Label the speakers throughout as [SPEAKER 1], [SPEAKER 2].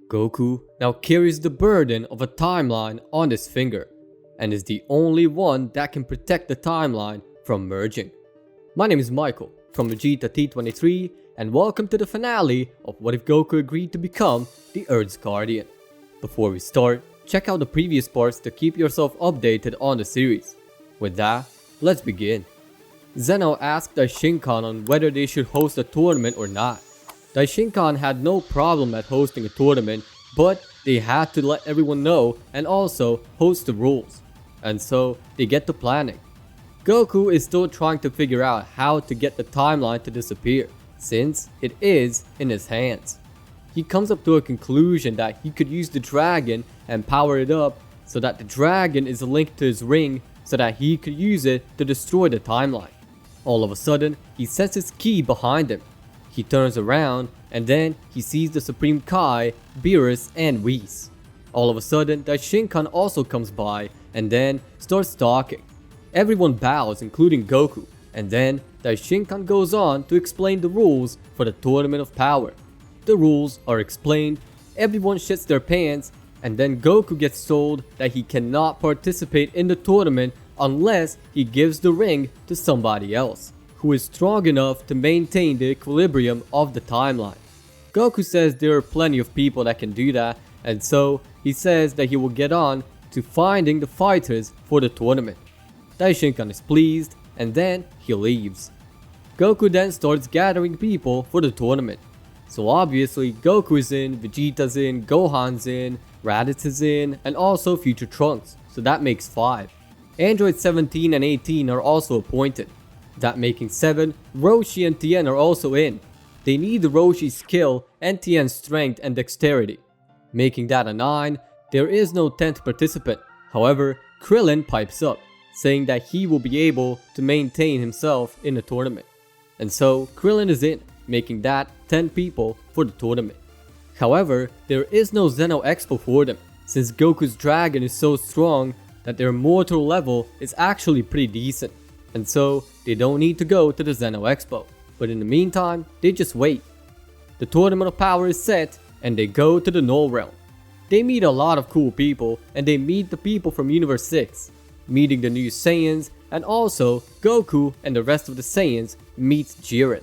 [SPEAKER 1] Goku now carries the burden of a timeline on his finger and is the only one that can protect the timeline from merging. My name is Michael from Vegeta T23 and welcome to the finale of What If Goku Agreed to Become the Earth's Guardian. Before we start, check out the previous parts to keep yourself updated on the series. With that, let's begin. Zeno asked Daishinkan on whether they should host a tournament or not. Daishinkan had no problem at hosting a tournament, but they had to let everyone know and also host the rules. And so they get to planning. Goku is still trying to figure out how to get the timeline to disappear, since it is in his hands. He comes up to a conclusion that he could use the dragon and power it up so that the dragon is linked to his ring so that he could use it to destroy the timeline. All of a sudden, he senses Ki behind him. He turns around and then he sees the Supreme Kai, Beerus, and Whis. All of a sudden, Daishinkan also comes by and then starts talking. Everyone bows, including Goku, and then Daishinkan goes on to explain the rules for the Tournament of Power. The rules are explained, everyone shits their pants, and then Goku gets told that he cannot participate in the tournament unless he gives the ring to somebody else who is strong enough to maintain the equilibrium of the timeline. Goku says there are plenty of people that can do that, and so he says that he will get on to finding the fighters for the tournament. Daishinkan is pleased, and then he leaves. Goku then starts gathering people for the tournament. So obviously Goku is in, Vegeta's in, Gohan's in, Raditz is in, and also Future Trunks, so that makes 5. Android 17 and 18 are also appointed. That making 7, Roshi and Tien are also in. They need Roshi's skill and Tien's strength and dexterity. Making that a 9, there is no 10th participant. However, Krillin pipes up, saying that he will be able to maintain himself in the tournament. And so Krillin is in, making that 10 people for the tournament. However, there is no Zeno Expo for them, since Goku's dragon is so strong that their mortal level is actually pretty decent. And so they don't need to go to the Zeno Expo, but in the meantime, they just wait. The Tournament of Power is set and they go to the Null Realm. They meet a lot of cool people and they meet the people from Universe 6, meeting the new Saiyans, and also Goku and the rest of the Saiyans meet Jiren.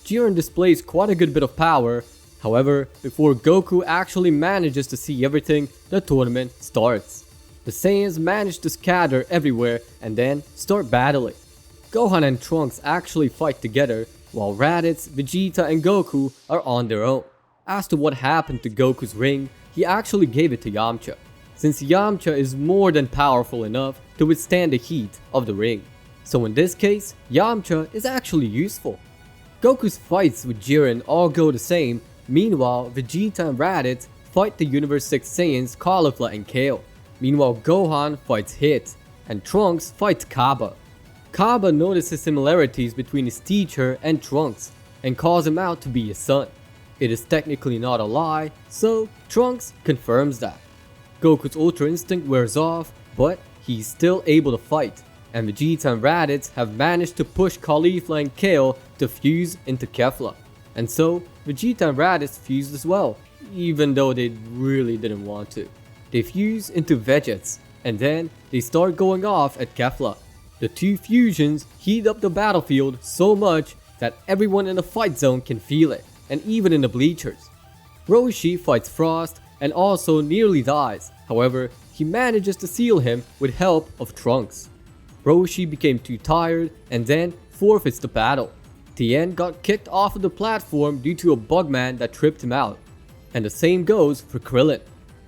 [SPEAKER 1] Jiren displays quite a good bit of power. However, before Goku actually manages to see everything, the tournament starts. The Saiyans manage to scatter everywhere and then start battling. Gohan and Trunks actually fight together, while Raditz, Vegeta, and Goku are on their own. As to what happened to Goku's ring, he actually gave it to Yamcha, since Yamcha is more than powerful enough to withstand the heat of the ring. So in this case, Yamcha is actually useful. Goku's fights with Jiren all go the same. Meanwhile, Vegeta and Raditz fight the Universe 6 Saiyans Caulifla and Kale. Meanwhile, Gohan fights Hit, and Trunks fights Kaba. Kaba notices similarities between his teacher and Trunks, and calls him out to be his son. It is technically not a lie, so Trunks confirms that. Goku's Ultra Instinct wears off, but he's still able to fight, and Vegeta and Raditz have managed to push Caulifla and Kale to fuse into Kefla. And so, Vegeta and Raditz fused as well, even though they really didn't want to. They fuse into Vegets, and then they start going off at Kefla. The two fusions heat up the battlefield so much that everyone in the fight zone can feel it, and even in the bleachers. Roshi fights Frost and also nearly dies, however, he manages to seal him with help of Trunks. Roshi became too tired and then forfeits the battle. Tien got kicked off of the platform due to a bugman that tripped him out. And the same goes for Krillin.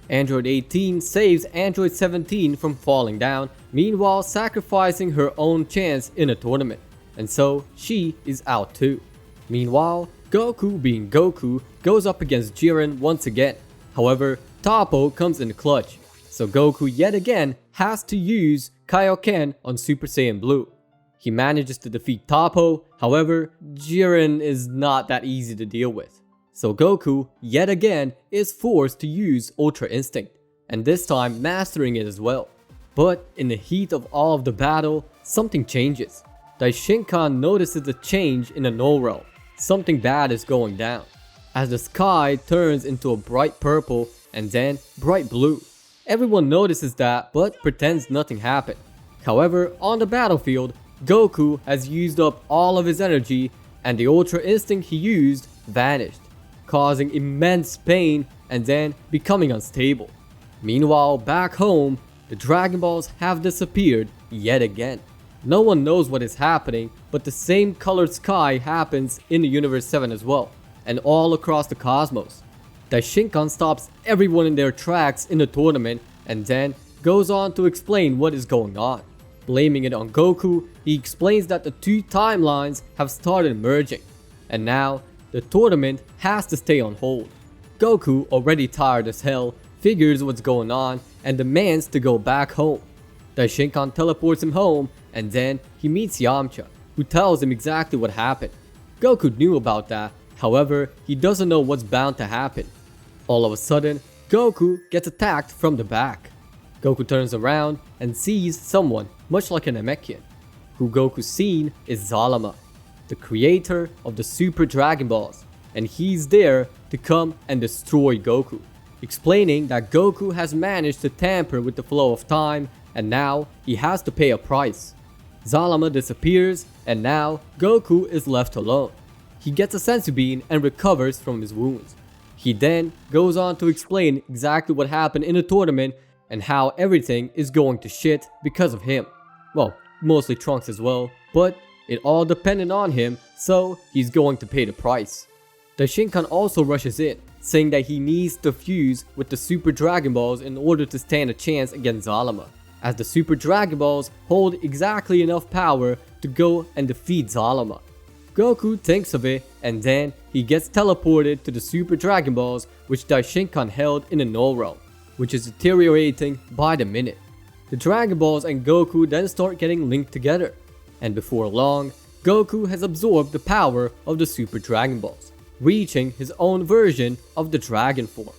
[SPEAKER 1] Android 18 saves Android 17 from falling down, meanwhile sacrificing her own chance in a tournament. And so she is out too. Meanwhile, Goku being Goku goes up against Jiren once again. However, Toppo comes in clutch. So Goku yet again has to use Kaioken on Super Saiyan Blue. He manages to defeat Toppo, however, Jiren is not that easy to deal with. So Goku, yet again, is forced to use Ultra Instinct, and this time mastering it as well. But in the heat of all of the battle, something changes. Daishinkan notices a change in the Null Realm. Something bad is going down. as the sky turns into a bright purple and then bright blue. Everyone notices that but pretends nothing happened. However, on the battlefield, Goku has used up all of his energy and the Ultra Instinct he used vanished, causing immense pain and then becoming unstable. Meanwhile, back home, the Dragon Balls have disappeared yet again. No one knows what is happening, but the same colored sky happens in the Universe 7 as well, and all across the cosmos. Daishinkan stops everyone in their tracks in the tournament and then goes on to explain what is going on. Blaming it on Goku, he explains that the two timelines have started merging, and now the tournament has to stay on hold. Goku, already tired as hell, figures what's going on and demands to go back home. Daishinkan teleports him home and then he meets Yamcha, who tells him exactly what happened. Goku knew about that, however, he doesn't know what's bound to happen. All of a sudden, Goku gets attacked from the back. Goku turns around and sees someone much like an Namekian. Who Goku's seen is Zalama, the creator of the Super Dragon Balls, and he's there to come and destroy Goku, explaining that Goku has managed to tamper with the flow of time and now he has to pay a price. Zalama disappears and now Goku is left alone. He gets a senzu bean and recovers from his wounds. He then goes on to explain exactly what happened in the tournament and how everything is going to shit because of him. Well, mostly Trunks as well, but it all depended on him, so he's going to pay the price. Daishinkan also rushes in, saying that he needs to fuse with the Super Dragon Balls in order to stand a chance against Zalama, as the Super Dragon Balls hold exactly enough power to go and defeat Zalama. Goku thinks of it and then he gets teleported to the Super Dragon Balls which Daishinkan held in the Null Realm, which is deteriorating by the minute. The Dragon Balls and Goku then start getting linked together, and before long, Goku has absorbed the power of the Super Dragon Balls, reaching his own version of the Dragon form.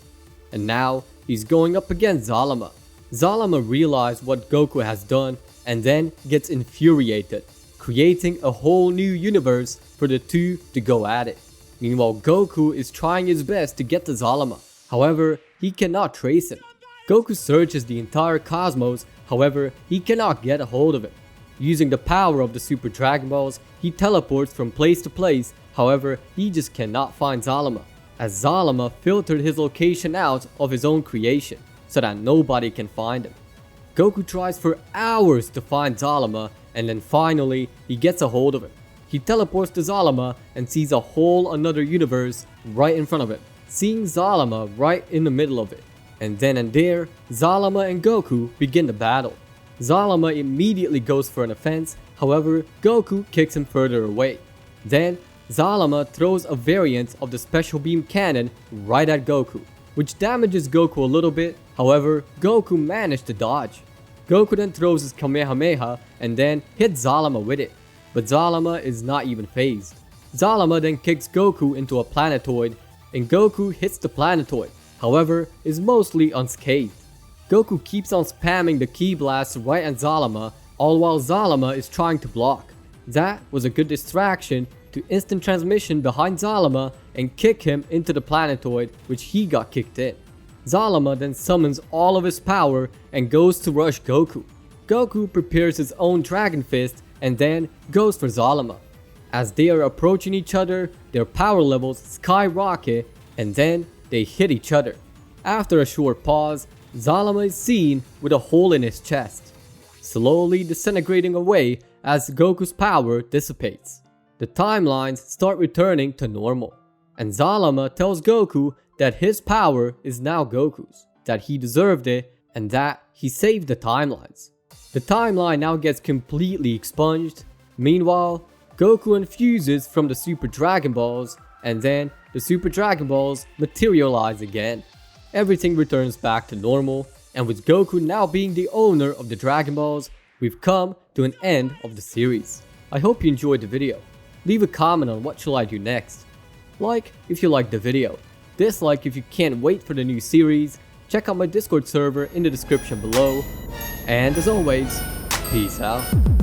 [SPEAKER 1] And now, he's going up against Zalama. Zalama realizes what Goku has done and then gets infuriated, creating a whole new universe for the two to go at it. Meanwhile, Goku is trying his best to get to Zalama, however, he cannot trace him. Goku searches the entire cosmos, however, he cannot get a hold of him. Using the power of the Super Dragon Balls, he teleports from place to place, however, he just cannot find Zalama, as Zalama filtered his location out of his own creation, so that nobody can find him. Goku tries for hours to find Zalama, and then finally, he gets a hold of him. He teleports to Zalama and sees a whole another universe right in front of him, seeing Zalama right in the middle of it. And then and there, Zalama and Goku begin the battle. Zalama immediately goes for an offense, however, Goku kicks him further away. Then, Zalama throws a variant of the Special Beam Cannon right at Goku, which damages Goku a little bit, however, Goku managed to dodge. Goku then throws his Kamehameha and then hits Zalama with it, but Zalama is not even phased. Zalama then kicks Goku into a planetoid, and Goku hits the planetoid, however, is mostly unscathed. Goku keeps on spamming the Ki Blast right at Zalama, all while Zalama is trying to block. That was a good distraction to instant transmission behind Zalama and kick him into the planetoid, which he got kicked in. Zalama then summons all of his power and goes to rush Goku. Goku prepares his own Dragon Fist and then goes for Zalama. As they are approaching each other, their power levels skyrocket and then they hit each other. After a short pause, Zalama is seen with a hole in his chest, slowly disintegrating away as Goku's power dissipates. The timelines start returning to normal, and Zalama tells Goku that his power is now Goku's, that he deserved it, and that he saved the timelines. The timeline now gets completely expunged. Meanwhile, Goku infuses from the Super Dragon Balls, and then the Super Dragon Balls materialize again. Everything returns back to normal, and with Goku now being the owner of the Dragon Balls, we've come to an end of the series. I hope you enjoyed the video. Leave a comment on what shall I do next. Like if you liked the video. Dislike if you can't wait for the new series. Check out my Discord server in the description below. And as always, peace out.